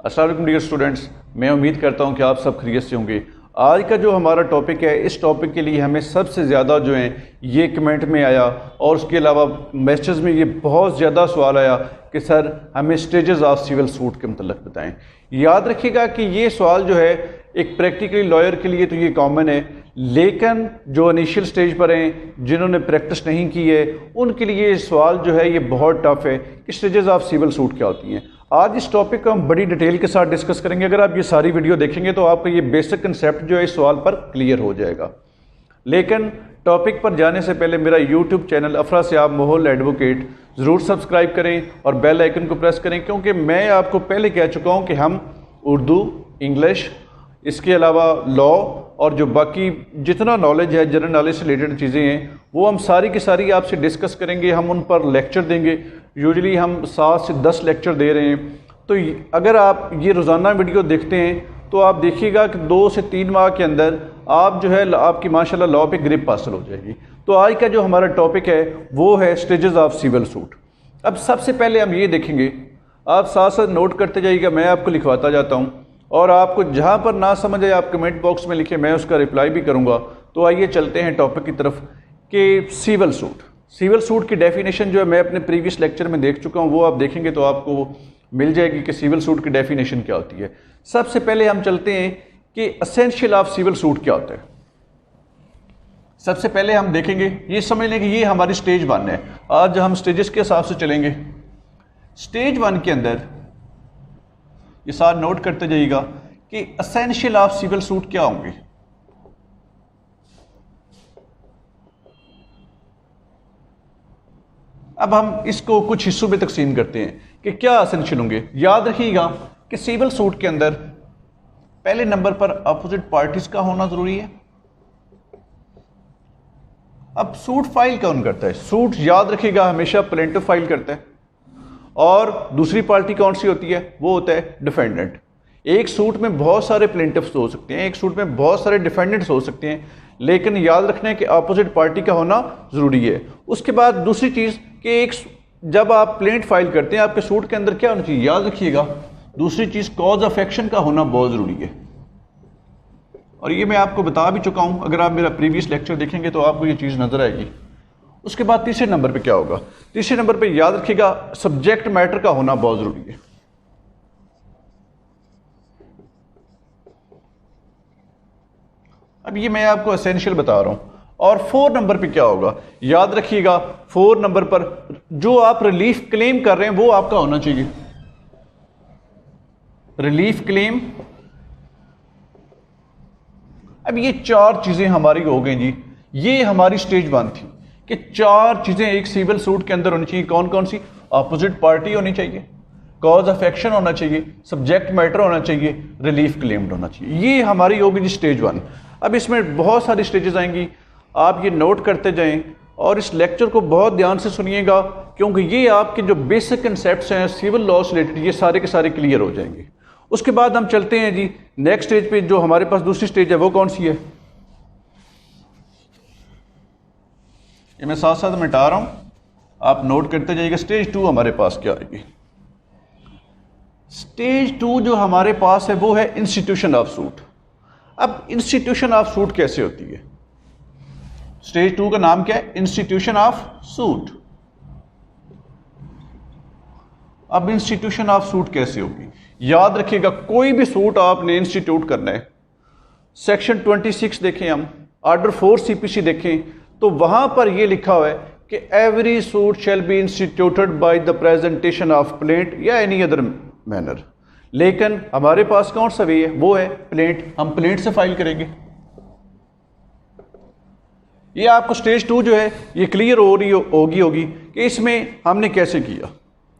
अस्सलाम वालेकुम dear students, मैं उम्मीद करता हूं कि आप सब खैरियत से होंगे। आज का जो हमारा टॉपिक है, इस टॉपिक के लिए हमें सबसे ज़्यादा जो है ये कमेंट में आया और उसके अलावा मैसेज में ये बहुत ज़्यादा सवाल आया कि सर हमें स्टेजेस ऑफ सिविल सूट के मतलब बताएं। याद रखिएगा कि ये सवाल जो है एक प्रैक्टिकली लॉयर के लिए तो ये कॉमन है, लेकिन जो इनिशियल स्टेज पर हैं, जिन्होंने प्रैक्टिस नहीं की है, उनके लिए ये सवाल जो है ये बहुत टफ है कि स्टेजेस ऑफ सिविल सूट क्या होती हैं। आज इस टॉपिक को हम बड़ी डिटेल के साथ डिस्कस करेंगे। अगर आप ये सारी वीडियो देखेंगे तो आपका ये बेसिक कंसेप्ट जो है इस सवाल पर क्लियर हो जाएगा। लेकिन टॉपिक पर जाने से पहले मेरा यूट्यूब चैनल अफरा सियाब माहौल एडवोकेट ज़रूर सब्सक्राइब करें और बेल आइकन को प्रेस करें, क्योंकि मैं आपको पहले कह चुका हूँ कि हम उर्दू, इंग्लिश, इसके अलावा लॉ और जो बाकी जितना नॉलेज है, जनरल नॉलेज से रिलेटेड चीज़ें हैं, वो हम सारी की सारी आपसे डिस्कस करेंगे। हम उन पर लेक्चर देंगे। यूजुअली हम 7 से 10 लेक्चर दे रहे हैं। तो अगर आप ये रोज़ाना वीडियो देखते हैं तो आप देखिएगा कि 2 से 3 माह के अंदर आप जो है आपकी माशाल्लाह लॉ पे ग्रिप हासिल हो जाएगी। तो आज का जो हमारा टॉपिक है वो है स्टेजेस ऑफ सिविल सूट। अब सबसे पहले हम ये देखेंगे, आप साथ साथ नोट करते जाइएगा, मैं आपको लिखवाता जाता हूँ और आपको जहाँ पर ना समझ आए आप कमेंट बॉक्स में लिखें, मैं उसका रिप्लाई भी करूँगा। तो आइए चलते हैं टॉपिक की तरफ कि सिविल सूट। सिविल सूट की डेफिनेशन जो है मैं अपने प्रीवियस लेक्चर में देख चुका हूँ, वो आप देखेंगे तो आपको मिल जाएगी कि सिविल सूट की डेफिनेशन क्या होती है। सबसे पहले हम चलते हैं कि एसेंशियल ऑफ सिविल सूट क्या होता है। सबसे पहले हम देखेंगे, ये समझ लें कि ये हमारी स्टेज 1 है। आज हम स्टेजेस के हिसाब से चलेंगे। स्टेज 1 के अंदर ये साथ नोट करते जाइएगा कि एसेंशियल ऑफ सिविल सूट क्या होंगे। अब हम इसको कुछ हिस्सों में तकसीम करते हैं कि क्या एसेंशियल होंगे। याद रखिएगा कि सिविल सूट के अंदर पहले नंबर पर अपोजिट पार्टीज का होना जरूरी है। अब सूट फाइल कौन करता है? सूट याद रखिएगा हमेशा प्लेंटिफ फाइल करता है और दूसरी पार्टी कौन सी होती है? वो होता है डिफेंडेंट। एक सूट में बहुत सारे प्लेंटिफ्स हो सकते हैं, एक सूट में बहुत सारे डिफेंडेंट्स हो सकते हैं, लेकिन याद रखना है कि अपोजिट पार्टी का होना ज़रूरी है। उसके बाद दूसरी चीज़ कि एक जब आप प्लेंट फाइल करते हैं आपके सूट के अंदर क्या होना चाहिए? याद रखिएगा दूसरी चीज़ कॉज ऑफ एक्शन का होना बहुत ज़रूरी है और ये मैं आपको बता भी चुका हूँ। अगर आप मेरा प्रीवियस लेक्चर देखेंगे तो आपको ये चीज़ नज़र आएगी। उसके बाद तीसरे नंबर पे क्या होगा? तीसरे नंबर पे याद रखिएगा सब्जेक्ट मैटर का होना बहुत जरूरी है। अब ये मैं आपको एसेंशियल बता रहा हूं। और 4 नंबर पे क्या होगा? याद रखिएगा 4 नंबर पर जो आप रिलीफ क्लेम कर रहे हैं वो आपका होना चाहिए। Relief claim. अब ये 4 चीजें हमारी हो गई जी। ये हमारी स्टेज 1 थी कि 4 चीजें एक सिविल सूट के अंदर होनी चाहिए। कौन कौन सी? अपोजिट पार्टी होनी चाहिए, कॉज ऑफ एक्शन होना चाहिए, सब्जेक्ट मैटर होना चाहिए, रिलीफ क्लेम्ड होना चाहिए। ये हमारी होगी जी स्टेज 1। अब इसमें बहुत सारी स्टेजेस आएंगी, आप ये नोट करते जाएं और इस लेक्चर को बहुत ध्यान से सुनिएगा, क्योंकि ये आपके जो बेसिक कंसेप्ट्स हैं सिविल लॉ से रिलेटेड ये सारे के सारे क्लियर हो जाएंगे। उसके बाद हम चलते हैं जी नेक्स्ट स्टेज पे। जो हमारे पास दूसरी स्टेज है वो कौन सी है? ये मैं साथ साथ मिटा रहा हूं, आप नोट करते जाइएगा। स्टेज 2 हमारे पास क्या आएगी? स्टेज 2 जो हमारे पास है वो है इंस्टीट्यूशन ऑफ सूट। अब इंस्टीट्यूशन ऑफ सूट कैसे होती है? स्टेज 2 का नाम क्या है? Institution of suit. अब इंस्टीट्यूशन ऑफ सूट कैसे होगी? याद रखिएगा कोई भी सूट आपने इंस्टीट्यूट करना है, सेक्शन 26 देखें, हम ऑर्डर 4 CPC देखें तो वहां पर यह लिखा हुआ है कि every suit shall be instituted by the presentation of plaint या एनी अदर मैनर। लेकिन हमारे पास कौन सा वे है? वो है प्लेंट। हम प्लेंट से फाइल करेंगे। ये आपको स्टेज 2 जो है ये क्लियर हो रही होगी कि इसमें हमने कैसे किया।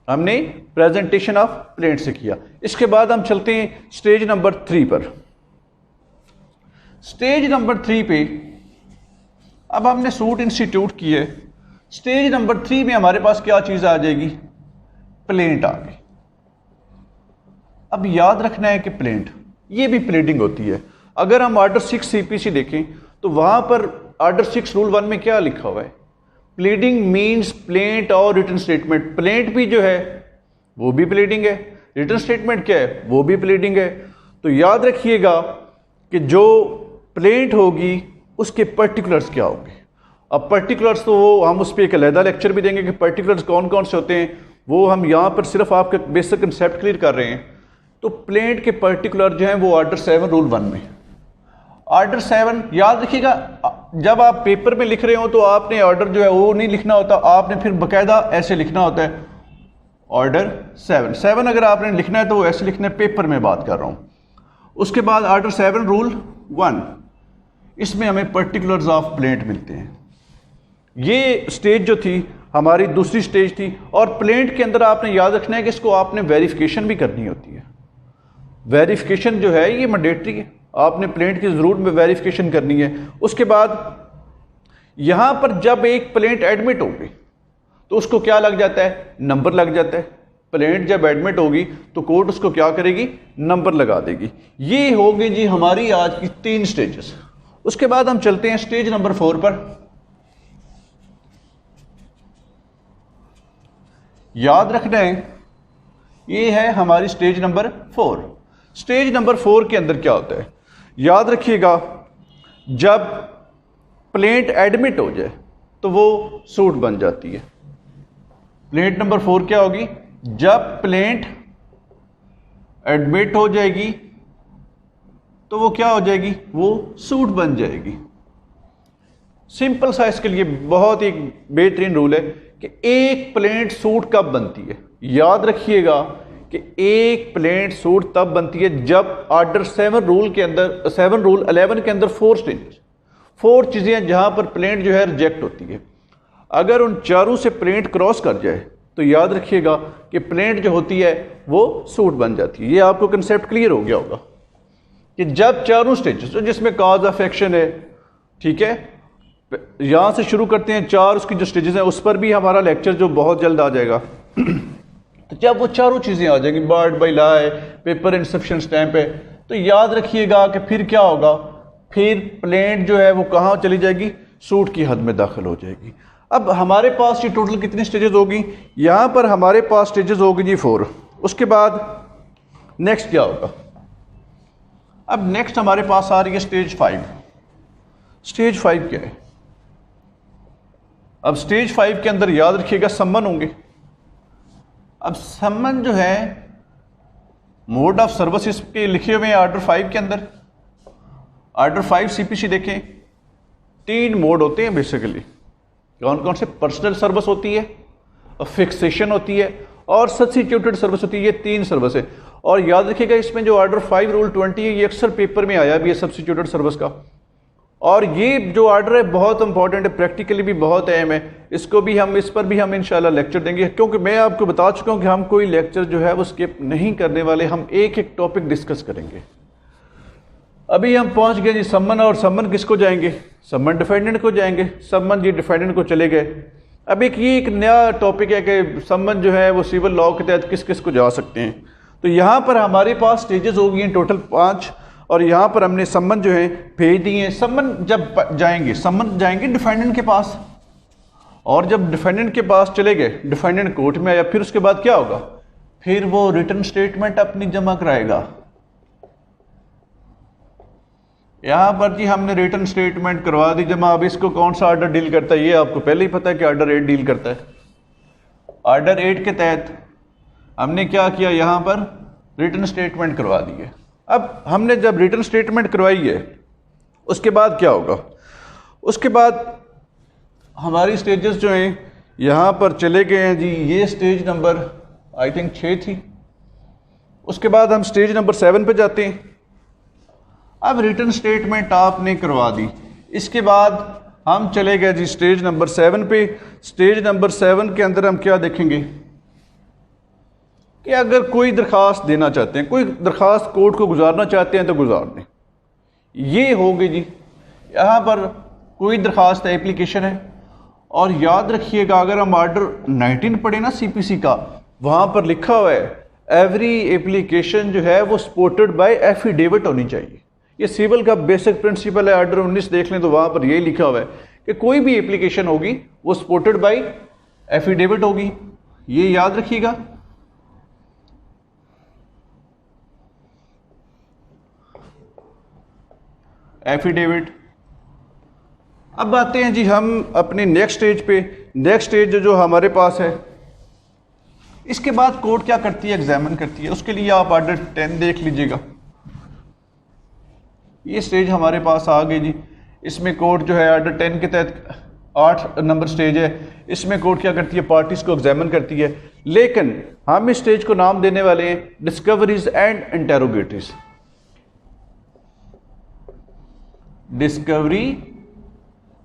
हमने प्रेजेंटेशन ऑफ प्लेंट से किया। इसके बाद हम चलते हैं स्टेज नंबर 3 पर। स्टेज नंबर 3 पे अब हमने सूट इंस्टीट्यूट किए। स्टेज नंबर 3 में हमारे पास क्या चीज आ जाएगी? प्लेंट आ गई। अब याद रखना है कि प्लेंट ये भी प्लेडिंग होती है। अगर हम ऑर्डर 6 CPC देखें तो वहां पर ऑर्डर 6 रूल 1 में क्या लिखा हुआ है? प्लीडिंग मीन्स प्लेंट और रिटन स्टेटमेंट। प्लेंट भी जो है वो भी प्लीडिंग है, रिटर्न स्टेटमेंट क्या है, वो भी प्लीडिंग है। तो याद रखिएगा कि जो प्लेंट होगी उसके पर्टिकुलर्स क्या होंगे। अब पर्टिकुलर्स तो वो हम उस पर एक अलहदा लेक्चर भी देंगे कि पर्टिकुलर्स कौन कौन से होते हैं, वो हम यहाँ पर सिर्फ आपका बेसिक कंसेप्ट क्लियर कर रहे हैं। तो प्लेंट के पर्टिकुलर जो हैं वो आर्डर 7 रूल 1 में। आर्डर 7 याद रखिएगा, जब आप पेपर में लिख रहे हो तो आपने ऑर्डर जो है वो नहीं लिखना होता, आपने फिर बाकायदा ऐसे लिखना होता है ऑर्डर 7 अगर आपने लिखना है तो वो ऐसे लिखना है, पेपर में बात कर रहा हूँ। उसके बाद आर्डर 7 रूल 1, इसमें हमें पर्टिकुलर्स ऑफ प्लेंट मिलते हैं। ये स्टेज जो थी हमारी दूसरी स्टेज थी, और प्लेंट के अंदर आपने याद रखना है कि इसको आपने वेरिफिकेशन भी करनी होती है। वेरिफिकेशन जो है ये मैंडेटरी है, आपने प्लेंट की ज़रूर में वेरिफिकेशन करनी है। उसके बाद यहाँ पर जब एक प्लेंट एडमिट होगी तो उसको क्या लग जाता है, नंबर लग जाता है। प्लेंट जब एडमिट होगी तो कोर्ट उसको क्या करेगी, नंबर लगा देगी। ये होगी जी हमारी आज की 3 स्टेजेस। उसके बाद हम चलते हैं स्टेज नंबर 4 पर। याद रखना है ये है हमारी स्टेज नंबर 4। स्टेज नंबर 4 के अंदर क्या होता है, याद रखिएगा, जब प्लेंट एडमिट हो जाए तो वो सूट बन जाती है। प्लेंट नंबर 4 क्या होगी, जब प्लेंट एडमिट हो जाएगी तो वो क्या हो जाएगी, वो सूट बन जाएगी। सिंपल सा इसके लिए बहुत ही बेहतरीन रूल है कि एक प्लेंट सूट कब बनती है। याद रखिएगा कि एक प्लेंट सूट तब बनती है जब आर्डर 7 रूल के अंदर 7 रूल 11 के अंदर 4 स्टेजेस, 4 चीज़ें जहां पर प्लेंट जो है रिजेक्ट होती है। अगर उन चारों से प्लेंट क्रॉस कर जाए तो याद रखिएगा कि प्लेंट जो होती है वो सूट बन जाती है। ये आपको कंसेप्ट क्लियर हो गया होगा कि जब चारों स्टेजेस जिसमें काज ऑफ एक्शन है, ठीक है, यहां से शुरू करते हैं 4 उसकी जो स्टेजेस हैं, उस पर भी हमारा लेक्चर जो बहुत जल्द आ जाएगा। तो जब वो चारों चीजें आ जाएंगी, बार्ड बाई ला है, पेपर इंसफिशिएंट स्टैंप है, तो याद रखिएगा कि फिर क्या होगा, फिर प्लेंट जो है वो कहां चली जाएगी, सूट की हद में दाखिल हो जाएगी। अब हमारे पास ये टोटल कितनी स्टेजेस होगी, यहां पर हमारे पास स्टेजेस होगी जी 4। उसके बाद नेक्स्ट क्या होगा, अब नेक्स्ट हमारे पास आ रही है स्टेज 5। स्टेज 5 क्या है, अब स्टेज 5 के अंदर याद रखिएगा सम्मन होंगे। अब सम्मन जो है मोड ऑफ सर्विस के लिखे हुए हैं आर्डर 5 के अंदर। आर्डर 5 सीपीसी देखें, 3 मोड होते हैं बेसिकली। कौन कौन से, पर्सनल सर्विस होती है, फिक्सेशन होती है और सब्स्टिट्यूटेड सर्विस होती है। ये 3 सर्विस है। और याद रखिएगा इसमें जो आर्डर 5 रूल 20 है ये अक्सर पेपर में आया भी है सब्स्टिट्यूटेड सर्विस का। और ये जो आर्डर है बहुत इंपॉर्टेंट है, प्रैक्टिकली भी बहुत अहम है। इसको भी हम, इस पर भी हम इंशाल्लाह लेक्चर देंगे, क्योंकि मैं आपको बता चुका हूं कि हम कोई लेक्चर जो है वो स्किप नहीं करने वाले, हम एक एक टॉपिक डिस्कस करेंगे। अभी हम पहुंच गए जी सम्मन, और सम्मन किसको जाएंगे, सम्मन डिफेंडेंट को जाएंगे। सम्मन जी डिफेंडेंट को चले गए। अब एक नया टॉपिक है कि सम्मन जो है वो सिविल लॉ के तहत किस किस को जा सकते हैं। तो यहाँ पर हमारे पास स्टेजेस हो गई हैं टोटल 5, और यहाँ पर हमने सम्मन जो है भेज दिए हैं। सम्मन जब जाएंगे, सम्मन जाएंगे डिफेंडेंट के पास, और जब डिफेंडेंट के पास चले गए, डिफेंडेंट कोर्ट में आया, फिर उसके बाद क्या होगा, फिर वो रिटर्न स्टेटमेंट अपनी जमा कराएगा। यहां पर जी हमने रिटर्न स्टेटमेंट करवा दी जमा। अब इसको कौन सा आर्डर डील करता है, ये आपको पहले ही पता है कि आर्डर 8 डील करता है। आर्डर 8 के तहत हमने क्या किया, यहां पर रिटर्न स्टेटमेंट करवा दी है। अब हमने जब रिटर्न स्टेटमेंट करवाई है उसके बाद क्या होगा, उसके बाद हमारी स्टेजेस जो हैं यहां पर चले गए हैं जी। ये स्टेज नंबर आई थिंक 6 थी। उसके बाद हम स्टेज नंबर 7 पे जाते हैं। अब रिटर्न स्टेटमेंट आपने करवा दी, इसके बाद हम चले गए जी स्टेज नंबर 7 पे। स्टेज नंबर 7 के अंदर हम क्या देखेंगे कि अगर कोई दरखास्त देना चाहते हैं, कोई दरखास्त कोर्ट को गुजारना चाहते हैं तो गुजार दें। ये होगी जी, यहाँ पर कोई दरखास्त है, एप्लीकेशन है। और याद रखिएगा अगर हम आर्डर 19 पढ़े ना सीपीसी का, वहाँ पर लिखा हुआ है एवरी एप्लीकेशन जो है वो सपोर्टेड बाय एफिडेविट होनी चाहिए। ये सिविल का बेसिक प्रिंसिपल है। आर्डर 19 देख लें तो वहाँ पर यही लिखा हुआ है कि कोई भी एप्लीकेशन होगी वो सपोर्टेड बाय एफिडेविट होगी। ये याद रखिएगा। एफिडेविट। अब आते हैं जी हम अपनी नेक्स्ट स्टेज पे। नेक्स्ट स्टेज जो हमारे पास है, इसके बाद कोर्ट क्या करती है, एग्जामिन करती है। उसके लिए आप ऑर्डर 10 देख लीजिएगा। ये स्टेज हमारे पास आ गई जी। इसमें कोर्ट जो है ऑर्डर 10 के तहत 8 नंबर स्टेज है। इसमें कोर्ट क्या करती है, पार्टीज को एग्जामिन करती है। लेकिन हम इस स्टेज को नाम देने वाले हैं discoveries and interrogatories. Discovery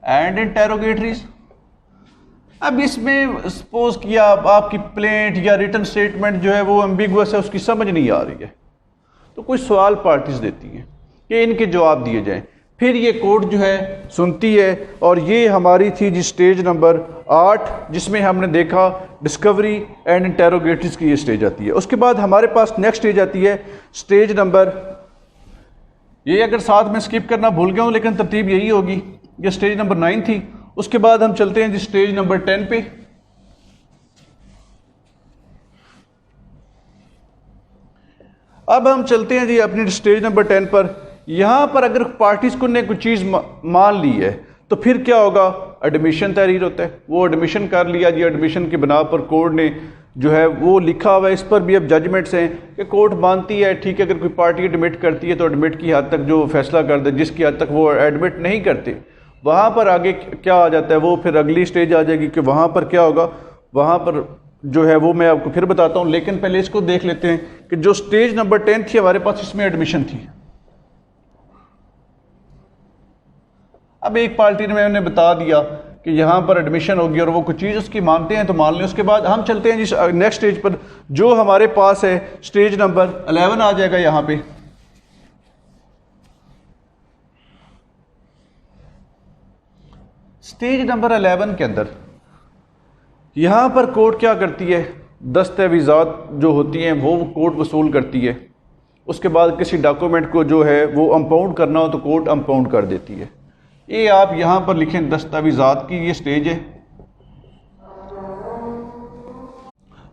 and interrogatories. अब इसमें सपोज किया आपकी प्लेंट या रिटन स्टेटमेंट जो है वो एम्बिगुअस है, उसकी समझ नहीं आ रही है, तो कोई सवाल पार्टीज देती हैं कि इनके जवाब दिए जाएं। फिर ये कोर्ट जो है सुनती है। और ये हमारी थी जी स्टेज नंबर 8, जिसमें हमने देखा डिस्कवरी एंड इंटेरोगेटरीज की ये स्टेज आती है। उसके बाद हमारे पास नेक्स्ट स्टेज आती है स्टेज नंबर, ये अगर साथ में स्किप करना भूल गया हूँ लेकिन तरतीब यही होगी, ये स्टेज नंबर 9 थी। उसके बाद हम चलते हैं जी स्टेज नंबर 10 पे। अब हम चलते हैं जी अपनी स्टेज नंबर 10 पर। यहां पर अगर पार्टीज को ने कोई चीज मान ली है तो फिर क्या होगा, एडमिशन तहरीर होता है। वो एडमिशन कर लिया जी, एडमिशन की बिना पर कोर्ट ने जो है वो लिखा हुआ है। इस पर भी अब जजमेंट्स हैं कि कोर्ट मानती है, ठीक है, अगर कोई पार्टी एडमिट करती है तो एडमिट की हद तक जो फैसला कर दे, जिसकी हद तक वो एडमिट नहीं करते वहाँ पर आगे क्या आ जाता है, वो फिर अगली स्टेज आ जाएगी कि वहाँ पर क्या होगा। वहाँ पर जो है वो मैं आपको फिर बताता हूँ, लेकिन पहले इसको देख लेते हैं कि जो स्टेज नंबर 10 थी हमारे पास, इसमें एडमिशन थी। अब एक पार्टी ने मैंने बता दिया कि यहाँ पर एडमिशन होगी और वो कुछ चीज़ उसकी मानते हैं तो मान लें। उसके बाद हम चलते हैं जी नेक्स्ट स्टेज पर, जो हमारे पास है स्टेज नंबर 11 आ जाएगा यहाँ पे। स्टेज नंबर 11 के अंदर यहाँ पर कोर्ट क्या करती है, दस्तावेजात जो होती हैं वो कोर्ट वसूल करती है। उसके बाद किसी डॉक्यूमेंट को जो है वो अम्पाउंड करना हो तो कोर्ट अम्पाउंड कर देती है। ये आप यहां पर लिखें दस्तावेजात की ये स्टेज है।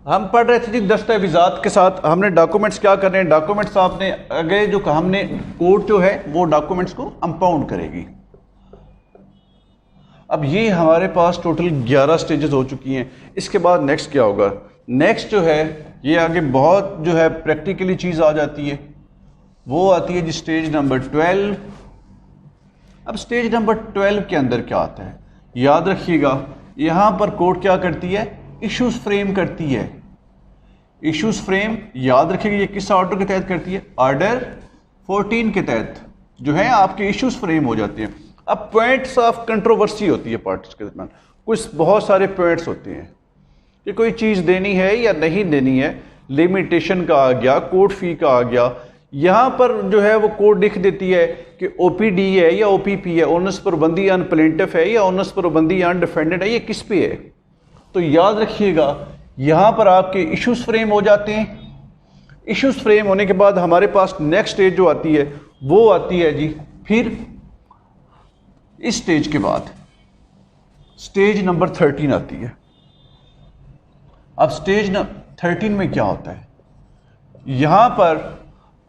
हम पढ़ रहे थे जी दस्तावेजात के साथ हमने डॉक्यूमेंट्स क्या करने हैं। डॉक्यूमेंट्स आपने अगले जो हमने कोर्ट जो है वो डॉक्यूमेंट्स को अम्पाउंड करेगी। अब ये हमारे पास टोटल 11 स्टेजेस हो चुकी हैं। इसके बाद नेक्स्ट क्या होगा, नेक्स्ट जो है ये आगे बहुत जो है प्रैक्टिकली चीज़ आ जाती है, वो आती है जी स्टेज नंबर 12। अब स्टेज नंबर 12 के अंदर क्या आता है, याद रखिएगा यहां पर कोर्ट क्या करती है, इश्यूज फ्रेम करती है। इश्यूज फ्रेम याद रखिएगा ये किस ऑर्डर के तहत करती है, ऑर्डर 14 के तहत जो है आपके इश्यूज फ्रेम हो जाते हैं। अब पॉइंट्स ऑफ कंट्रोवर्सी होती है पार्टीज के दरमियान, कुछ बहुत सारे पॉइंट्स होते हैं कि कोई चीज़ देनी है या नहीं देनी है। लिमिटेशन का आ गया, कोर्ट फी का आ गया। यहाँ पर जो है वो कोर्ट लिख देती है कि ओपीडी है या ओपीपी है, ओनस पर बंदी ऑन प्लेंटिफ है या ओनस पर बंदी ऑन डिफेंडेंट है, ये किस पे है। तो याद रखिएगा यहाँ पर आपके इश्यूज फ्रेम हो जाते हैं। इश्यूज फ्रेम होने के बाद हमारे पास नेक्स्ट स्टेज जो आती है वो आती है जी फिर इस स्टेज के बाद स्टेज नंबर 13 आती है। अब स्टेज 13 में क्या होता है, यहां पर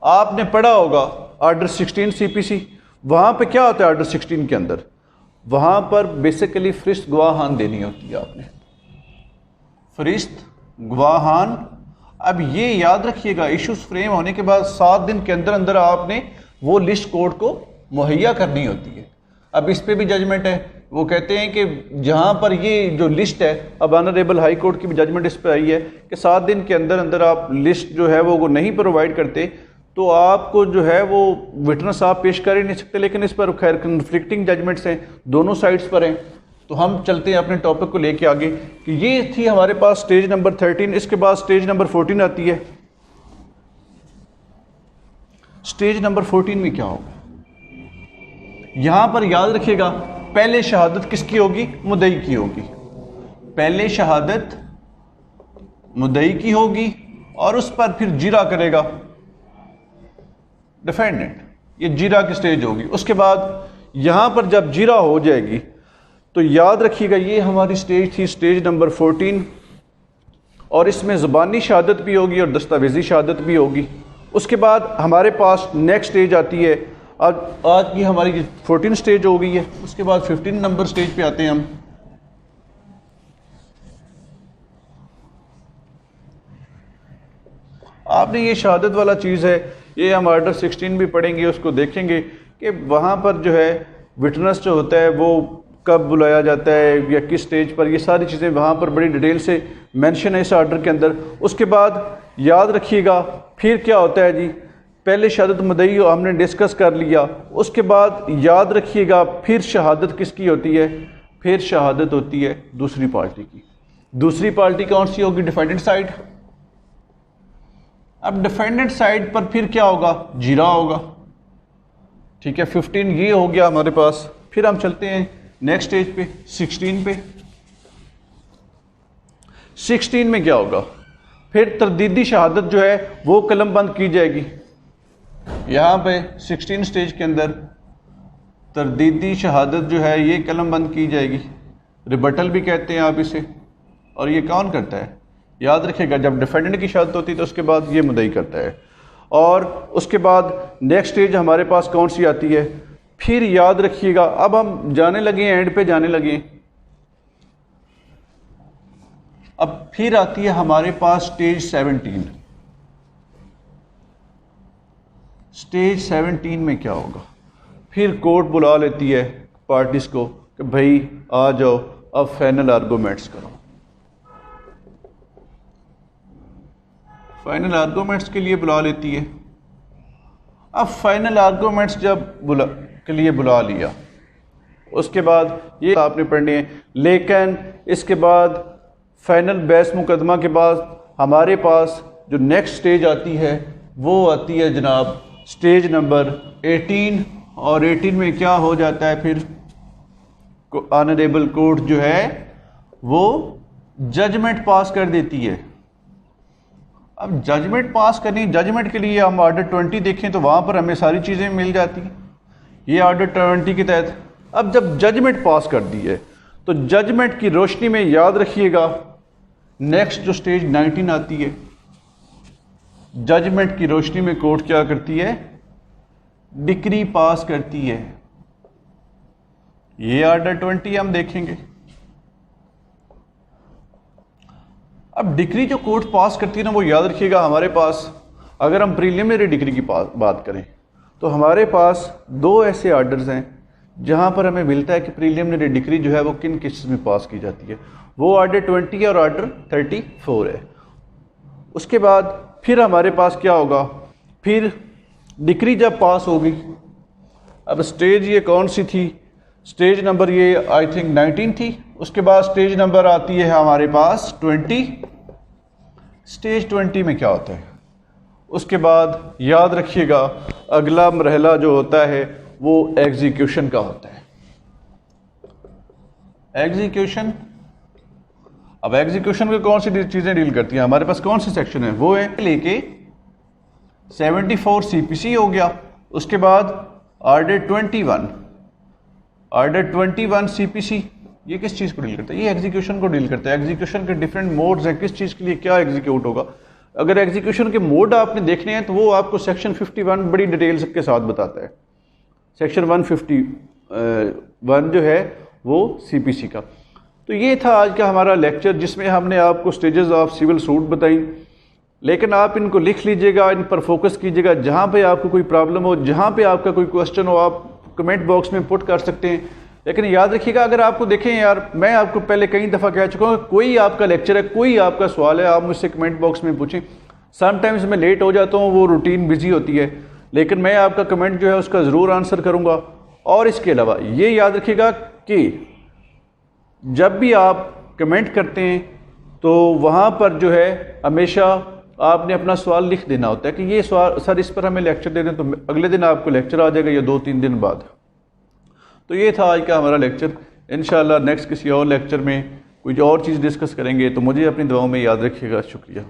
आपने पढ़ा होगा ऑर्डर 16 सीपीसी। वहां पे क्या होता है ऑर्डर 16 के अंदर, वहां पर बेसिकली फरिश्त गवाहान देनी होती है आपने, फरिश्त गवाहान। अब ये याद रखिएगा इश्यूज फ्रेम होने के बाद 7 दिन के अंदर अंदर आपने वो लिस्ट कोर्ट को मुहैया करनी होती है। अब इस पे भी जजमेंट है, वो कहते हैं कि जहां पर ये जो लिस्ट है, अब ऑनरेबल हाई कोर्ट की भी जजमेंट इस पर आई है कि 7 दिन के अंदर अंदर आप लिस्ट जो है वो नहीं प्रोवाइड करते तो आपको जो है वो विटनेस आप पेश कर ही नहीं सकते। लेकिन इस पर खैर कन्फ्लिक्टिंग जजमेंट्स हैं, दोनों साइड्स पर हैं। तो हम चलते हैं अपने टॉपिक को लेके आगे कि ये थी हमारे पास स्टेज नंबर 13। इसके बाद स्टेज नंबर 14 आती है। स्टेज नंबर 14 में क्या होगा, यहां पर याद रखिएगा पहले शहादत किसकी होगी, मुद्दई की होगी। पहले शहादत मुद्दई की होगी और उस पर फिर जीरा करेगा डिफेंडेंट, ये जीरा की स्टेज होगी। उसके बाद यहां पर जब जीरा हो जाएगी तो याद रखिएगा ये हमारी स्टेज थी स्टेज नंबर 14 और इसमें ज़ुबानी शहादत भी होगी और दस्तावेजी शहादत भी होगी। उसके बाद हमारे पास नेक्स्ट स्टेज आती है आज की हमारी 14 स्टेज हो गई है। उसके बाद 15 नंबर स्टेज पे आते हैं हम। आपने ये शहादत वाला चीज़ है, ये हम आर्डर 16 भी पढ़ेंगे, उसको देखेंगे कि वहाँ पर जो है विटनेस जो होता है वो कब बुलाया जाता है या किस स्टेज पर, ये सारी चीज़ें वहाँ पर बड़ी डिटेल से मेंशन है इस आर्डर के अंदर। उसके बाद याद रखिएगा फिर क्या होता है जी, पहले शहादत मुद्दई हमने डिस्कस कर लिया, उसके बाद याद रखिएगा फिर शहादत किसकी होती है, फिर शहादत होती है दूसरी पार्टी की। दूसरी पार्टी कौन सी होगी, डिफेंडेंट साइड। अब डिफेंडेंट साइड पर फिर क्या होगा, जीरा होगा, ठीक है। 15 ये हो गया हमारे पास। फिर हम चलते हैं नेक्स्ट स्टेज पे, 16 पे। 16 में क्या होगा, फिर तरदीदी शहादत जो है वो कलम बंद की जाएगी। यहाँ पे 16 स्टेज के अंदर तरदीदी शहादत जो है ये कलम बंद की जाएगी, रिबटल भी कहते हैं आप इसे। और ये कौन करता है, याद रखिएगा जब डिफेंडेंट की शहादत होती है तो उसके बाद ये मुद्दई करता है। और उसके बाद नेक्स्ट स्टेज हमारे पास कौन सी आती है, फिर याद रखिएगा अब हम जाने लगे एंड पे जाने लगे। अब फिर आती है हमारे पास स्टेज 17। स्टेज 17 में क्या होगा, फिर कोर्ट बुला लेती है पार्टीज को कि भाई आ जाओ अब फाइनल आर्गूमेंट्स करो। फाइनल आर्गूमेंट्स के लिए बुला लेती है। अब फाइनल आर्गूमेंट्स के लिए बुला लिया, उसके बाद ये आपने पढ़ने हैं। लेकिन इसके बाद फाइनल बहस मुकदमा के बाद हमारे पास जो नेक्स्ट स्टेज आती है वो आती है जनाब स्टेज नंबर 18। और 18 में क्या हो जाता है, फिर ऑनरेबल कोर्ट जो है वो जजमेंट पास कर देती है। अब जजमेंट पास करनी, जजमेंट के लिए हम ऑर्डर 20 देखें तो वहाँ पर हमें सारी चीज़ें मिल जाती हैं, ये ऑर्डर 20 के तहत। अब जब जजमेंट पास कर दी है तो जजमेंट की रोशनी में याद रखिएगा नेक्स्ट जो स्टेज 19 आती है। जजमेंट की रोशनी में कोर्ट क्या करती है, डिक्री पास करती है। ये ऑर्डर 20 हम देखेंगे। अब डिक्री जो कोर्ट पास करती है ना, वो याद रखिएगा हमारे पास, अगर हम प्रीलिमिनरी डिक्री की बात करें तो हमारे पास दो ऐसे ऑर्डर्स हैं जहां पर हमें मिलता है कि प्रीलिमिनरी डिक्री जो है वो किन केसेस में पास की जाती है। वो ऑर्डर 20 और ऑर्डर 34 है। उसके बाद फिर हमारे पास क्या होगा, फिर डिक्री जब पास होगी, अब स्टेज ये कौन सी थी, स्टेज नंबर ये आई थिंक 19 थी। उसके बाद स्टेज नंबर आती है हमारे पास 20। स्टेज 20 में क्या होता है, उसके बाद याद रखिएगा अगला मरहला जो होता है वो एग्जीक्यूशन का होता है। एग्जीक्यूशन, अब एग्जीक्यूशन में कौन सी चीज़ें डील करती हैं, हमारे पास कौन सी सेक्शन है, वो है लेके 74 CPC हो गया। उसके बाद ऑर्डर 21, ऑर्डर 21 CPC ये किस चीज़ को डील करता है, ये एग्जीक्यूशन को डील करता है। एग्जीक्यूशन के डिफरेंट मोड्स हैं, किस चीज़ के लिए क्या एग्जीक्यूट होगा। अगर एग्जीक्यूशन के मोड आपने देखने हैं तो वो आपको सेक्शन 51 बड़ी डिटेल्स के साथ बताता है। सेक्शन 151 जो है वो CPC का। तो ये था आज का हमारा लेक्चर जिसमें हमने आपको स्टेजेस ऑफ सिविल सूट बताई। लेकिन आप इनको लिख लीजिएगा, इन पर फोकस कीजिएगा। जहाँ पे आपको कोई प्रॉब्लम हो, जहाँ पे आपका कोई क्वेश्चन हो, आप कमेंट बॉक्स में पुट कर सकते हैं। लेकिन याद रखिएगा, अगर आपको देखें यार, मैं आपको पहले कई दफ़ा कह चुका हूँ, कोई आपका लेक्चर है, कोई आपका सवाल है, आप मुझसे कमेंट बॉक्स में पूछें। समटाइम्स मैं लेट हो जाता हूँ, वो रूटीन बिजी होती है, लेकिन मैं आपका कमेंट जो है उसका ज़रूर आंसर करूँगा। और इसके अलावा ये याद रखिएगा कि जब भी आप कमेंट करते हैं तो वहाँ पर जो है हमेशा आपने अपना सवाल लिख देना होता है कि ये सवाल सर इस पर हमें लेक्चर दे दें, तो अगले दिन आपको लेक्चर आ जाएगा या 2-3 दिन बाद। तो ये था आज का हमारा लेक्चर। इंशाल्लाह नेक्स्ट किसी और लेक्चर में कुछ और चीज़ डिस्कस करेंगे। तो मुझे अपनी दुआओं में याद रखिएगा। शुक्रिया।